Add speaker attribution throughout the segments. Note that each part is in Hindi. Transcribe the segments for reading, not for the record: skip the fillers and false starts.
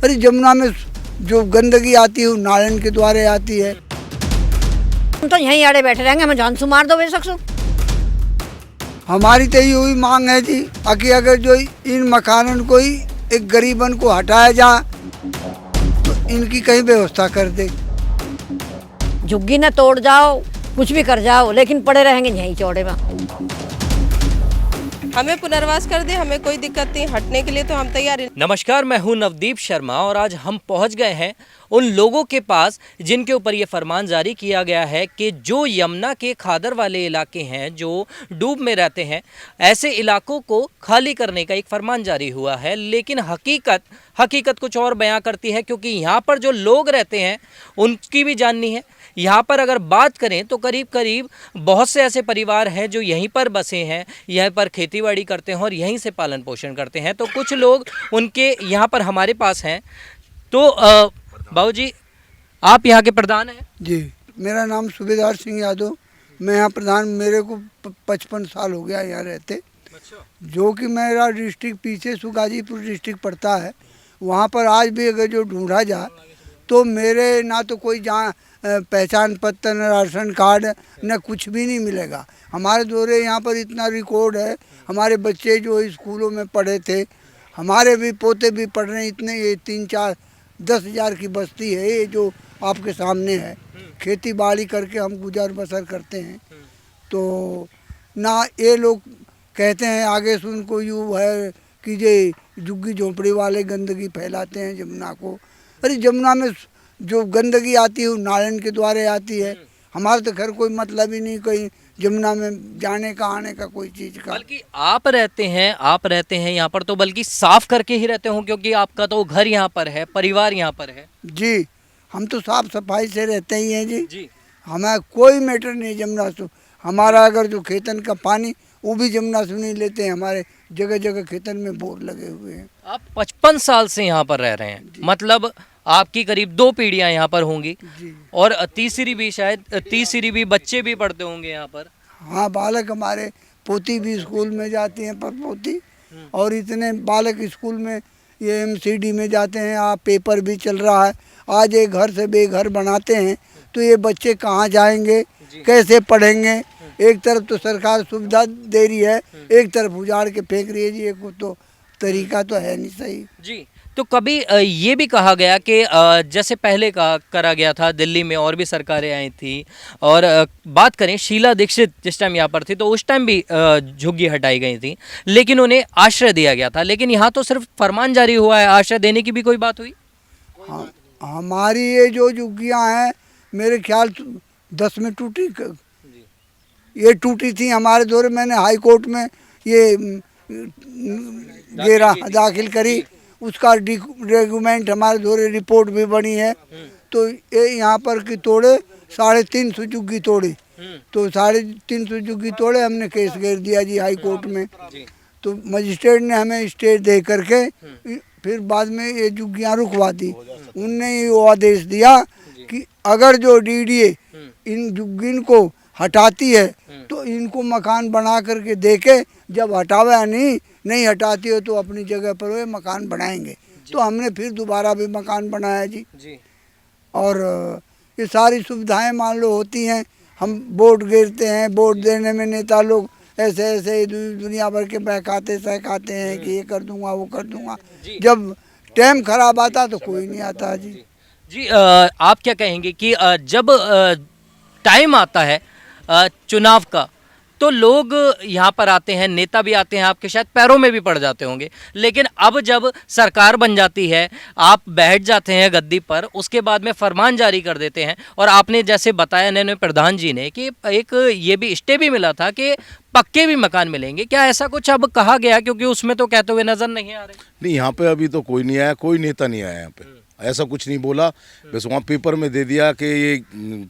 Speaker 1: अरे जमुना में जो गंदगी आती है वो नालन के द्वारा आती है।
Speaker 2: हम तो यहीं आड़े बैठे रहेंगे, हमें जान से मार दो बेशक।
Speaker 1: हमारी तो यही मांग है जी कि अगर जो इन मकानों को ही एक गरीबन को हटाया जा तो इनकी कहीं व्यवस्था कर दे।
Speaker 2: झुग्गी न तोड़ जाओ, कुछ भी कर जाओ, लेकिन पड़े रहेंगे यहीं चौड़े में।
Speaker 3: हमें पुनर्वास कर दे, हमें कोई दिक्कत नहीं, हटने के लिए तो हम तैयार हैं।
Speaker 4: नमस्कार, मैं हूं नवदीप शर्मा और आज हम पहुंच गए हैं उन लोगों के पास जिनके ऊपर ये फरमान जारी किया गया है कि जो यमुना के खादर वाले इलाके हैं, जो डूब में रहते हैं, ऐसे इलाकों को खाली करने का एक फरमान जारी हुआ है। लेकिन हकीकत कुछ और बयां करती है, क्योंकि यहाँ पर जो लोग रहते हैं उनकी भी जाननी है। यहाँ पर अगर बात करें तो करीब बहुत से ऐसे परिवार हैं जो यहीं पर बसे हैं, यहीं पर खेतीबाड़ी करते हैं और यहीं से पालन पोषण करते हैं। तो कुछ लोग उनके यहाँ पर हमारे पास हैं। तो बाबू जी, आप यहाँ के प्रधान हैं?
Speaker 1: जी, मेरा नाम सूबेदार सिंह यादव, मैं यहाँ प्रधान। मेरे को 55 साल हो गया यहाँ रहते। जो कि मेरा डिस्ट्रिक्ट पीछे गाजीपुर डिस्ट्रिक्ट पड़ता है। वहाँ पर आज भी अगर जो ढूंढा जाए तो मेरे ना तो कोई जहाँ पहचान पत्र, न राशन कार्ड, न कुछ भी नहीं मिलेगा। हमारे दौरे यहाँ पर इतना रिकॉर्ड है। हमारे बच्चे जो स्कूलों में पढ़े थे, हमारे भी पोते भी पढ़ रहे हैं। इतने ये 3-4-10 हज़ार की बस्ती है ये जो आपके सामने है। खेती बाड़ी करके हम गुजर बसर करते हैं। तो ना ये लोग कहते हैं आगे से उनको यूँ है कि ये झुग्गी झोंपड़ी वाले गंदगी फैलाते हैं जमुना को। अरे जमुना में जो गंदगी आती है वो नालन के द्वारा आती है। हमारा तो खैर कोई मतलब ही नहीं कहीं जमुना में जाने का आने का कोई चीज़ का।
Speaker 4: बल्कि आप रहते हैं यहाँ पर तो बल्कि साफ करके ही रहते हो, क्योंकि आपका तो घर यहाँ पर है, परिवार यहाँ पर है।
Speaker 1: जी, हम तो साफ सफाई से रहते ही हैं
Speaker 4: जी।
Speaker 1: हमें कोई मैटर नहीं जमुना से। हमारा अगर जो खेतन का पानी वो भी जमुना से नहीं लेते हैं। हमारे जगह जगह खेतन में बोर लगे हुए हैं।
Speaker 4: आप 55 साल से यहाँ पर रह रहे हैं, मतलब आपकी करीब 2 पीढ़ियाँ यहाँ पर होंगी और तीसरी भी बच्चे भी पढ़ते होंगे यहाँ पर।
Speaker 1: हाँ, बालक हमारे पोती भी स्कूल में जाती हैं, पर पोती, और इतने बालक स्कूल में ये एमसीडी में जाते हैं। आप पेपर भी चल रहा है। आज एक घर से बेघर बनाते हैं तो ये बच्चे कहाँ जाएंगे, कैसे पढ़ेंगे। एक तरफ तो सरकार सुविधा दे रही है, एक तरफ उजाड़ के फेंक रही है जी। एक तो तरीका तो है नहीं सही
Speaker 4: जी। तो कभी ये भी कहा गया कि जैसे पहले करा गया था, दिल्ली में और भी सरकारें आई थी, और बात करें शीला दीक्षित जिस टाइम यहाँ पर थी तो उस टाइम भी झुग्गी हटाई गई थी, लेकिन उन्हें आश्रय दिया गया था। लेकिन यहाँ तो सिर्फ फरमान जारी हुआ है, आश्रय देने की भी कोई बात हुई?
Speaker 1: हाँ, हमारी ये जो झुग्गियाँ हैं मेरे ख्याल 10 में टूटी, ये टूटी थी हमारे दौरे। मैंने हाई कोर्ट में ये गेरा दाखिल करी, उसका डॉक्यूमेंट हमारे दौरे रिपोर्ट भी बनी है। तो ये यहाँ पर की तोड़े 350 झुग्गी तोड़ी, तो 350 झुग्गी तोड़े। हमने केस घेर दिया जी हाई कोर्ट में। तो मजिस्ट्रेट ने हमें स्टे दे करके फिर बाद में ये झुग्गियाँ रुकवा दी। उनने ये आदेश दिया कि अगर जो डीडीए इन झुग्गिन को हटाती है तो इनको मकान बना करके देके, जब हटावे नहीं हटाती हो तो अपनी जगह पर वे मकान बनाएंगे। तो हमने फिर दोबारा भी मकान बनाया जी। और ये सारी सुविधाएं मान लो होती हैं। हम वोट गिरते हैं, वोट देने में नेता लोग ऐसे दुनिया भर के बहकाते सहकाते हैं कि ये कर दूंगा वो कर दूंगा। जब टाइम खराब आता तो कोई नहीं आता जी।
Speaker 4: जी, आप क्या कहेंगे कि जब टाइम आता है चुनाव का तो लोग यहाँ पर आते हैं, नेता भी आते हैं, आपके शायद पैरों में भी पड़ जाते होंगे, लेकिन अब जब सरकार बन जाती है, आप बैठ जाते हैं गद्दी पर, उसके बाद में फरमान जारी कर देते हैं। और आपने जैसे बताया नए प्रधान जी ने कि एक ये भी स्टे भी मिला था कि पक्के भी मकान मिलेंगे, क्या ऐसा कुछ अब कहा गया? क्योंकि उसमें तो कहते हुए नजर नहीं आ रहे।
Speaker 5: नहीं, यहाँ पे अभी तो कोई नहीं आया, कोई नेता नहीं आया यहाँ पे, ऐसा कुछ नहीं बोला। बस वहाँ पेपर में दे दिया कि ये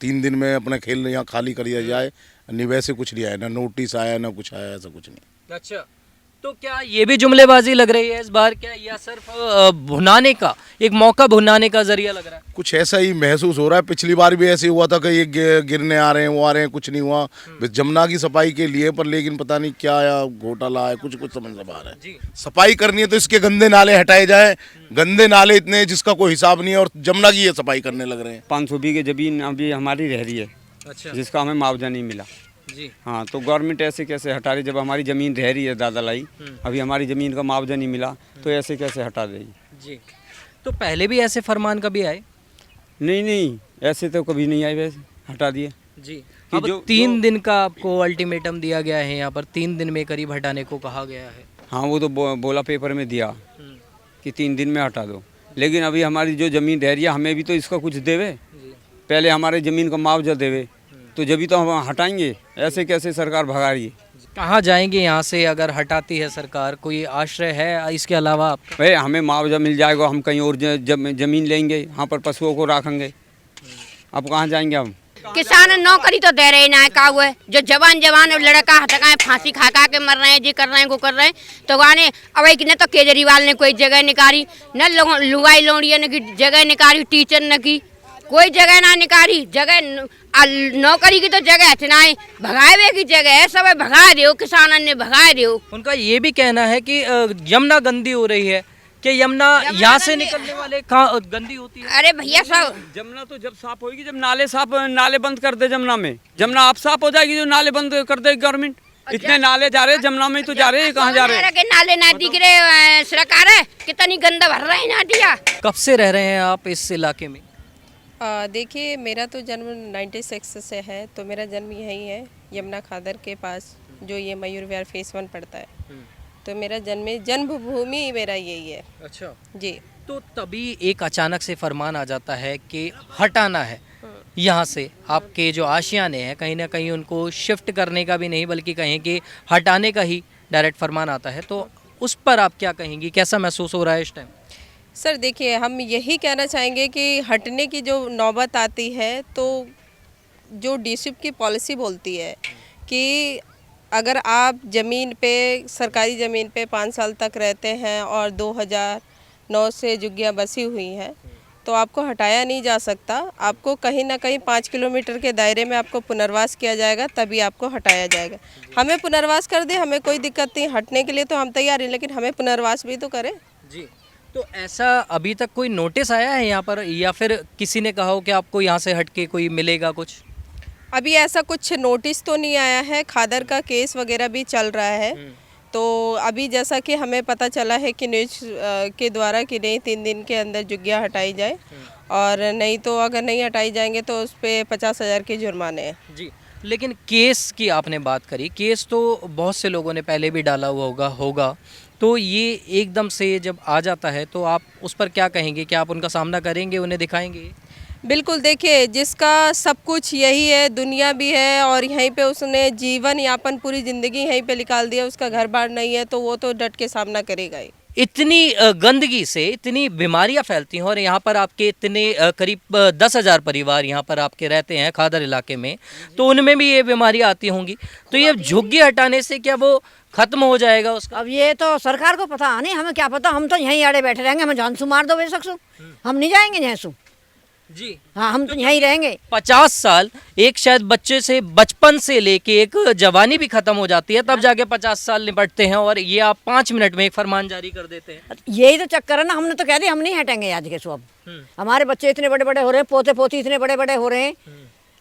Speaker 5: 3 दिन में अपना खेल यहाँ खाली कर दिया जाए। नहीं, वैसे कुछ नहीं आया, ना नोटिस आया ना कुछ आया, ऐसा कुछ नहीं।
Speaker 4: अच्छा, तो क्या ये भी जुमलेबाजी लग रही है इस बार क्या, या सिर्फ भुनाने का एक मौका भुनाने का जरिया लग रहा है।
Speaker 5: कुछ ऐसा ही महसूस हो रहा है। पिछली बार भी ऐसे हुआ था कि ये गिरने आ रहे हैं, वो आ रहे हैं, कुछ नहीं हुआ। बस जमुना की सफाई के लिए, पर लेकिन पता नहीं क्या या घोटाला है, कुछ समझ में आ रहा है। सफाई करनी है तो इसके गंदे नाले हटाए जाए। गंदे नाले इतने हैं जिसका कोई हिसाब नहीं है, और जमुना की ये सफाई करने लग रहे हैं।
Speaker 6: 500 बीघे जमीन अभी हमारी रह रही है,
Speaker 4: अच्छा
Speaker 6: जिसका हमें मुआवजा नहीं मिला।
Speaker 4: जी
Speaker 6: हाँ, तो गवर्नमेंट ऐसे कैसे हटा रही, जब हमारी ज़मीन रह रही है दादा लाई, अभी हमारी ज़मीन का मुआवजा नहीं मिला, तो ऐसे कैसे हटा देगी।
Speaker 4: जी। तो पहले भी ऐसे फरमान कभी आए?
Speaker 6: नहीं, ऐसे तो कभी नहीं आए, वैसे हटा दिए।
Speaker 4: जी।
Speaker 6: कि
Speaker 4: अब
Speaker 6: जो-
Speaker 4: 3 दिन का आपको अल्टीमेटम दिया गया है, यहाँ पर 3 दिन में करीब हटाने को कहा गया है।
Speaker 6: हाँ, वो तो बोला पेपर में दिया कि 3 दिन में हटा दो, लेकिन अभी हमारी जो ज़मीन रह रही है, हमें भी तो इसका कुछ देवे, पहले हमारे ज़मीन का मुआवजा देवे, तो जब भी तो हम हटाएंगे। ऐसे कैसे सरकार भगा रही है।
Speaker 4: कहाँ जाएंगे यहाँ से अगर हटाती है सरकार? कोई आश्रय है इसके अलावा आपका?
Speaker 6: भाई हमें मुआवजा मिल जाएगा, हम कहीं और ज़मीन लेंगे, यहाँ पर पशुओं को रखेंगे। अब कहाँ जाएंगे हम।
Speaker 7: किसान नौकरी तो दे रहे ना का हुए, जो जवान लड़का हटका फांसी खा के मर रहे हैं, जी कर रहे हैं, वो कर रहे हैं, तो गाने अब एक ने तो केजरीवाल ने कोई जगह निकाली न, लुगाई लोड़िया ने की जगह निकाली, टीचर ने की कोई जगह ना निकाली। जगह नौकरी की तो जगह इतना है, भगावे की जगह है, सब भगा रहे हो, किसानों ने भगा रहे हो।
Speaker 4: उनका ये भी कहना है कि यमुना गंदी हो रही है, कि यमुना यहाँ से निकलने वाले कहाँ गंदी होती है।
Speaker 7: अरे भैया सब
Speaker 6: जमुना तो जब साफ होगी, जब नाले बंद कर दे जमुना में, जमुना आप साफ हो जाएगी, जो नाले बंद कर दे गवर्नमेंट। इतने नाले जा रहे हैं जमुना में, तो जा रहे हैं, कहाँ जा रहे हैं।
Speaker 7: नाले ना दिख रहे, सरकार है कितनी गंदा भर रहे हैं नाटिया।
Speaker 4: कब से रह रहे हैं आप इस इलाके में?
Speaker 3: देखिए, मेरा तो जन्म 96 से है, तो मेरा जन्म यहीं है यमुना खादर के पास, जो ये मयूर विहार फेस 1 पड़ता है। तो मेरा जन्मभूमि मेरा यही है।
Speaker 4: अच्छा
Speaker 3: जी।
Speaker 4: तो तभी एक अचानक से फरमान आ जाता है कि हटाना है यहाँ से। आपके जो आशियाने हैं कहीं ना कहीं उनको शिफ्ट करने का भी नहीं, बल्कि कहें कि हटाने का ही डायरेक्ट फरमान आता है, तो उस पर आप क्या कहेंगी? कैसा महसूस हो रहा है इस टाइम?
Speaker 3: सर देखिए, हम यही कहना चाहेंगे कि हटने की जो नौबत आती है, तो जो डीसीप की पॉलिसी बोलती है कि अगर आप ज़मीन पे, सरकारी ज़मीन पे 5 साल तक रहते हैं और 2009 से झुग्गियाँ बसी हुई हैं, तो आपको हटाया नहीं जा सकता। आपको कहीं ना कहीं 5 किलोमीटर के दायरे में आपको पुनर्वास किया जाएगा, तभी आपको हटाया जाएगा। हमें पुनर्वास कर दे, हमें कोई दिक्कत नहीं, हटने के लिए तो हम तैयार हैं, लेकिन हमें पुनर्वास भी तो करें।
Speaker 4: जी। तो ऐसा अभी तक कोई नोटिस आया है यहाँ पर, या फिर किसी ने कहा हो कि आपको यहाँ से हट के कोई मिलेगा कुछ?
Speaker 3: अभी ऐसा कुछ नोटिस तो नहीं आया है। खादर का केस वगैरह भी चल रहा है, तो अभी जैसा कि हमें पता चला है कि न्यूज़ के द्वारा कि नहीं 3 दिन के अंदर झुग्गियाँ हटाई जाए, और नहीं तो अगर नहीं हटाई जाएंगे तो उस पर 50,000 के जुर्माने हैं।
Speaker 4: जी। लेकिन केस की आपने बात करी, केस तो बहुत से लोगों ने पहले भी डाला हुआ होगा, तो ये एकदम से जब आ जाता है तो आप उस पर क्या कहेंगे? क्या आप उनका सामना करेंगे, उन्हें दिखाएंगे?
Speaker 3: बिल्कुल, देखिए, जिसका सब कुछ यही है, दुनिया भी है, और यहीं पे उसने जीवन यापन पूरी ज़िंदगी यहीं पे निकाल दिया, उसका घर बार नहीं है, तो वो तो डट के सामना करेगा ही।
Speaker 4: इतनी गंदगी से इतनी बीमारियां फैलती हैं, और यहाँ पर आपके इतने करीब 10,000 परिवार यहाँ पर आपके रहते हैं खादर इलाके में, तो उनमें भी ये बीमारियां आती होंगी। तो ये झुग्गी हटाने से क्या वो खत्म हो जाएगा उसका?
Speaker 2: अब ये तो सरकार को पता नहीं, हमें क्या पता। हम तो यहीं आड़े बैठे रहेंगे, हमें जानसू मार दो बेशक, हम नहीं जाएंगे जैसू।
Speaker 4: जी
Speaker 2: हाँ, हम तो यहीं रहेंगे।
Speaker 4: 50 साल एक शायद बच्चे से बचपन से लेके एक जवानी भी खत्म हो जाती है, तब जाके 50 साल निपटते हैं, और ये आप 5 मिनट में एक फरमान जारी कर देते हैं।
Speaker 2: यही तो चक्कर है ना, हमने तो कह दिया हम नहीं हटेंगे आज के सुबह। हमारे बच्चे इतने बड़े बड़े हो रहे हैं, पोते पोती इतने बड़े बड़े हो रहे हैं,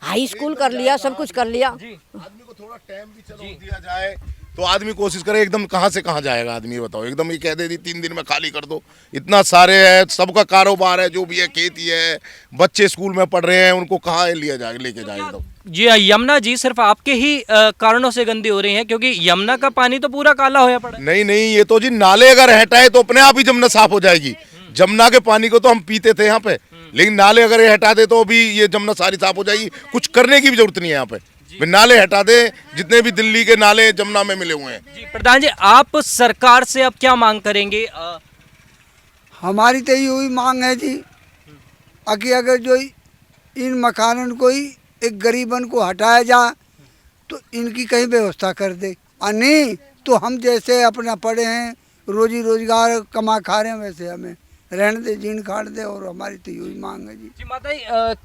Speaker 2: हाई स्कूल कर लिया, सब कुछ कर लिया।
Speaker 5: आदमी को थोड़ा टाइम भी चलो दिया जाए तो आदमी कोशिश करे। एकदम कहाँ से कहाँ जाएगा आदमी, बताओ? एकदम ये कह दे दी 3 दिन में खाली कर दो, इतना सारे है, सबका कारोबार है, जो भी है, खेती है, बच्चे स्कूल में पढ़ रहे हैं, उनको कहाँ लिया जाएगा, लेके जाएगा एकदम।
Speaker 4: जी यमुना जी सिर्फ आपके ही कारणों से गंदी हो रही है, क्योंकि यमुना का पानी तो पूरा काला होया पड़ा है।
Speaker 5: नहीं, ये तो जी नाले अगर हटाए तो अपने आप ही जमुना साफ हो जाएगी। जमुना के पानी को तो हम पीते थे यहाँ पे, लेकिन नाले अगर ये हटा दे तो भी ये जमुना सारी साफ हो जाएगी। कुछ करने की भी जरूरत नहीं है यहाँ पे, नाले हटा दे, जितने भी दिल्ली के नाले जमुना में मिले हुए हैं।
Speaker 4: जी प्रधान जी, आप सरकार से अब क्या मांग करेंगे?
Speaker 1: हमारी तो यही मांग है जी कि अगर जो इन मकानों को ही एक गरीबन को हटाया जाए तो इनकी कहीं व्यवस्था कर दे, और नहीं तो हम जैसे अपना पड़े हैं रोजी रोजगार कमा खा रहे हैं, वैसे हमें रहने दे, जीण काट दे, और हमारी तो यही मांग है जी।
Speaker 4: जी माता जी,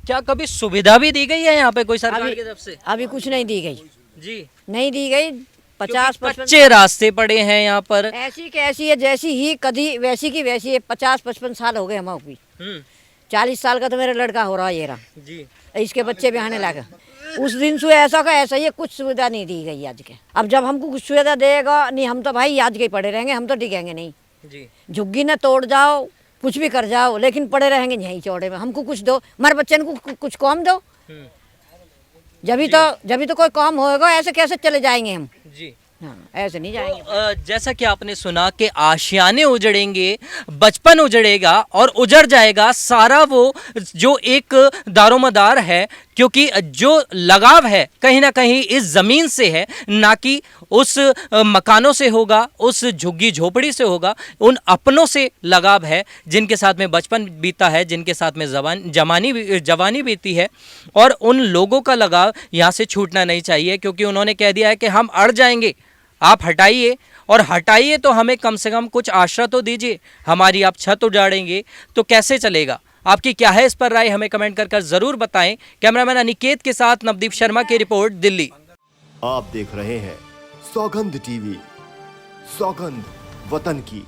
Speaker 4: क्या कभी सुविधा भी दी गई है यहाँ पे कोई सरकार
Speaker 2: अभी-
Speaker 4: की तरफ से?
Speaker 2: अभी कुछ नहीं दी गई,
Speaker 4: जी,
Speaker 2: नहीं दी गई। 50-55
Speaker 4: कच्चे रास्ते पड़े हैं यहाँ पर।
Speaker 2: ऐसी कैसी है, जैसी ही कदी वैसी की वैसी है। 50-55 साल हो गए हम भी। 40 साल का तो मेरा लड़का हो रहा है, ये रहा,
Speaker 4: जी
Speaker 2: इसके बच्चे भी आने लगे। उस दिन से ऐसा का ऐसा ही है, कुछ सुविधा नहीं दी गई आज के। अब जब हमको कुछ सुविधा देगा नहीं, हम तो भाई आज के ही पड़े रहेंगे, हम तो टिकेंगे नहीं।
Speaker 4: जी
Speaker 2: झुग्गी न तोड़ जाओ, कुछ भी कर जाओ, लेकिन पड़े रहेंगे यहीं चौड़े में। हमको कुछ दो, हमारे बच्चे को कुछ काम दो, जब तो कोई काम होएगा। ऐसे कैसे चले जाएंगे हम?
Speaker 4: जी।
Speaker 2: हाँ, ऐसे नहीं जाएंगे।
Speaker 4: जैसा कि आपने सुना कि आशियाने उजड़ेंगे, बचपन उजड़ेगा और उजड़ जाएगा सारा वो जो एक दारोमदार है, क्योंकि जो लगाव है कहीं ना कहीं इस ज़मीन से है, ना कि उस मकानों से होगा, उस झुग्गी झोपड़ी से होगा। उन अपनों से लगाव है जिनके साथ में बचपन बीता है, जिनके साथ में जवानी बीती है, और उन लोगों का लगाव यहाँ से छूटना नहीं चाहिए, क्योंकि उन्होंने कह दिया है कि हम अड़ जाएंगे, आप हटाइए, और हटाइए तो हमें कम से कम कुछ आश्रय तो दीजिए। हमारी आप छत उजाड़ेंगे तो कैसे चलेगा? आपकी क्या है इस पर राय, हमें कमेंट कर ज़रूर बताएं। कैमरामैन अनिकेत के साथ नवदीप शर्मा की रिपोर्ट, दिल्ली।
Speaker 8: आप देख रहे हैं सौगंध टीवी, सौगंध वतन की।